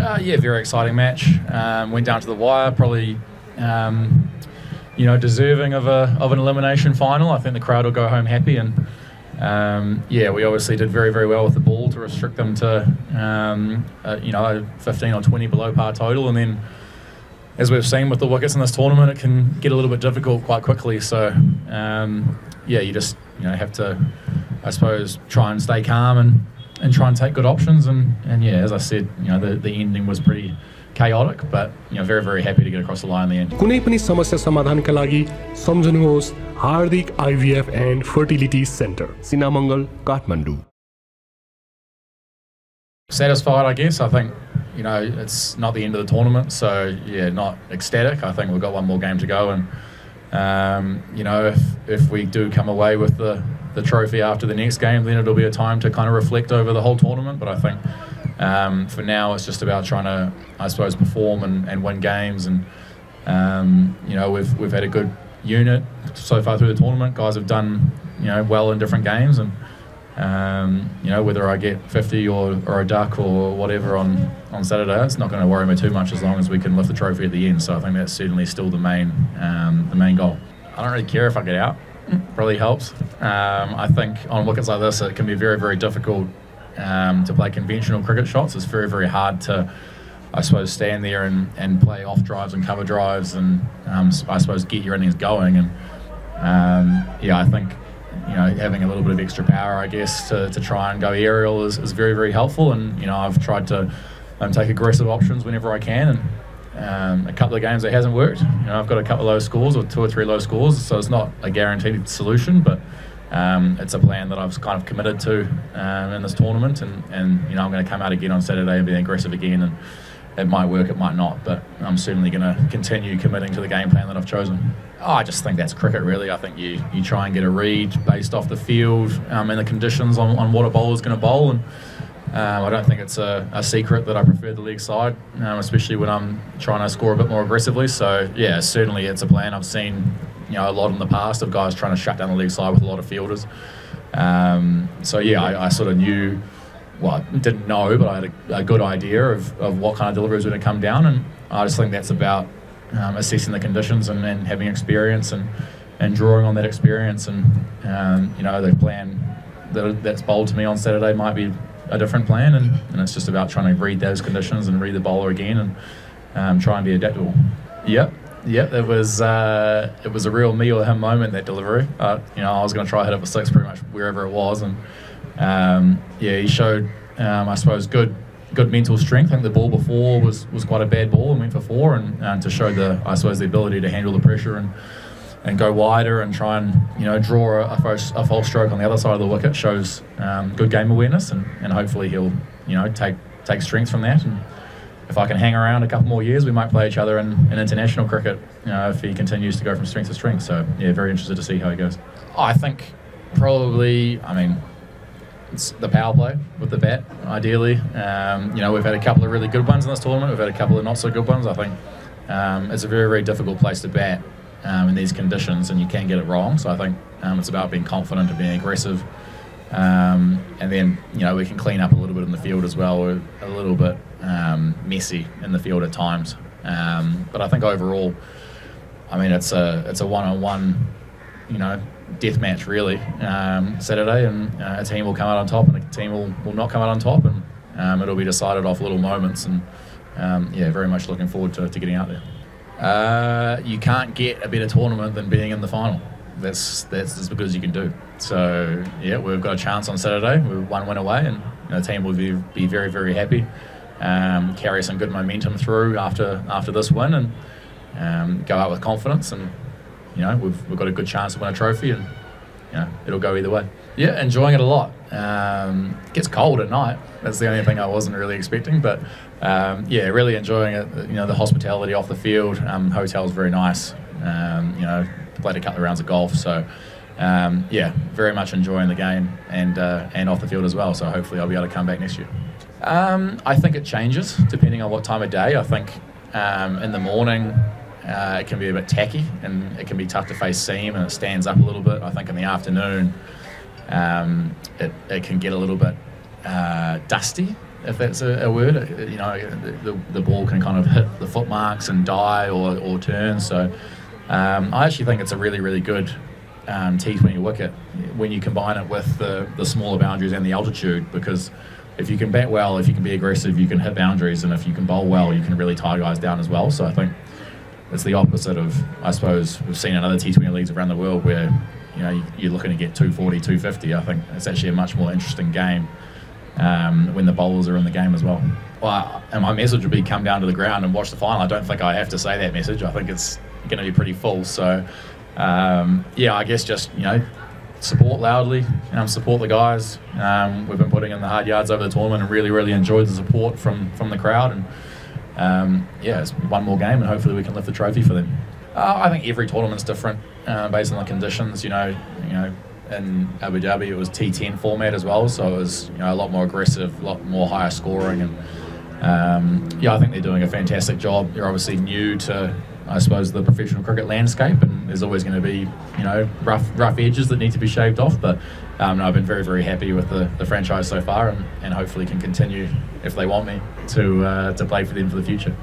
Yeah, very exciting match. Went down to the wire, probably deserving of an elimination final. I think the crowd will go home happy, and yeah, we obviously did very, very well with the ball to restrict them to 15 or 20 below par total, and then as we've seen with the wickets in this tournament, it can get a little bit difficult quite quickly. So yeah, you just have to, I suppose, try and stay calm and try and take good options, and yeah, as I said, the ending was pretty chaotic, but very, very happy to get across the line in the end. कुनै पनि समस्या समाधानका लागि सम्झनुहोस् हार्दिक IVF and Fertility Center, Sinamangal, Kathmandu. Satisfied, I guess. I think it's not the end of the tournament, so yeah, not ecstatic. I think we've got one more game to go, and if we do come away with the trophy after the next game, then it'll be a time to kind of reflect over the whole tournament. But I think for now it's just about trying to, I suppose, perform and win games, and we've had a good unit so far through the tournament. Guys have done well in different games, and whether I get 50 or a duck or whatever on Saturday, it's not going to worry me too much as long as we can lift the trophy at the end. So I think that's certainly still the main goal. I don't really care if I get out. Really helps. I think on wickets like this, it can be very, very difficult to play conventional cricket shots. It's very, very hard to, I suppose, stand there and play off drives and cover drives, and I suppose get your innings going. And yeah, I think having a little bit of extra power, I guess, to try and go aerial is very, very helpful. And I've tried to take aggressive options whenever I can, and a couple of games it hasn't worked. I've got a couple of low scores, or 2 or 3 low scores, so it's not a guaranteed solution, but it's a plan that I've kind of committed to in this tournament, and I'm going to come out again on Saturday and be aggressive again, and it might work, it might not, but I'm certainly going to continue committing to the game plan that I've chosen. I just think that's cricket, really. I think you try and get a read based off the field and the conditions on what a bowler's going to bowl, and I don't think it's a secret that I prefer the leg side, especially when I'm trying to score a bit more aggressively. So yeah, certainly it's a plan. I've seen a lot in the past of guys trying to shut down the leg side with a lot of fielders. So yeah, I sort of knew, well, I didn't know, but I had a good idea of what kind of deliveries were going to come down, and I just think that's about assessing the conditions and having experience and drawing on that experience, and the plan that's bowled to me on Saturday might be a different plan, and it's just about trying to read those conditions and read the bowler again and try and be adaptable. Yep, it was a real me or him moment, that delivery. I was going to try hit it for 6 pretty much wherever it was, and yeah, he showed I suppose good mental strength. I think the ball before was quite a bad ball and went for 4, and to show the ability to handle the pressure and go wider and try and draw a false stroke on the other side of the wicket shows good game awareness, and hopefully he'll take strength from that. And if I can hang around a couple more years, we might play each other in international cricket if he continues to go from strength to strength. So yeah, very interested to see how he goes. I think probably, it's the power play with the bat, ideally. We've had a couple of really good ones in this tournament. We've had a couple of not so good ones. I think it's a very, very difficult place to bat in these conditions, and you can get it wrong. So I think it's about being confident and being aggressive, and then we can clean up a little bit in the field as well. We're a little bit messy in the field at times, but I think overall, it's a one-on-one death match really Saturday, and a team will come out on top and a team will not come out on top, and it'll be decided off little moments, and yeah, very much looking forward to getting out there. You can't get a better tournament than being in the final. That's as good as you can do. So yeah, we've got a chance on Saturday. We're 1 win away, and the team will be very, very happy. Carry some good momentum through after this win, and go out with confidence, and we've got a good chance to win a trophy, and it'll go either way. Yeah, enjoying it a lot. It gets cold at night. That's the only thing I wasn't really expecting, but yeah, really enjoying it. The hospitality off the field. Hotel's very nice. Played a couple of rounds of golf, so yeah, very much enjoying the game and off the field as well. So hopefully I'll be able to come back next year. I think it changes depending on what time of day. I think in the morning it can be a bit tacky, and it can be tough to face seam, and it stands up a little bit. I think in the afternoon it can get a little bit dusty, if that's a word. You know, the ball can kind of hit the foot marks and die or turn. So I actually think it's a really, really good T20 wicket when you combine it with the smaller boundaries and the altitude, because if you can bat well, if you can be aggressive, you can hit boundaries, and if you can bowl well, you can really tie guys down as well. So I think it's the opposite of, I suppose, we've seen in other T20 leagues around the world where, you know, you're looking to get 240, 250. I think it's actually a much more interesting game when the bowlers are in the game as well. Well, and my message would be come down to the ground and watch the final. I don't think I have to say that message. I think it's going to be pretty full. So, yeah, I guess just, you know, support loudly, support the guys. We've been putting in the hard yards over the tournament and really, really enjoyed the support from the crowd. And yeah, it's one more game, and hopefully we can lift the trophy for them. I think every tournament's different based on the conditions. You know, in Abu Dhabi it was T10 format as well, so it was, you know, a lot more aggressive, a lot more higher scoring, and yeah, I think they're doing a fantastic job. They're obviously new to, I suppose, the professional cricket landscape, and there's always going to be, you know, rough edges that need to be shaved off. But no, I've been very, very happy with the franchise so far, and hopefully can continue, if they want me, to play for them for the future.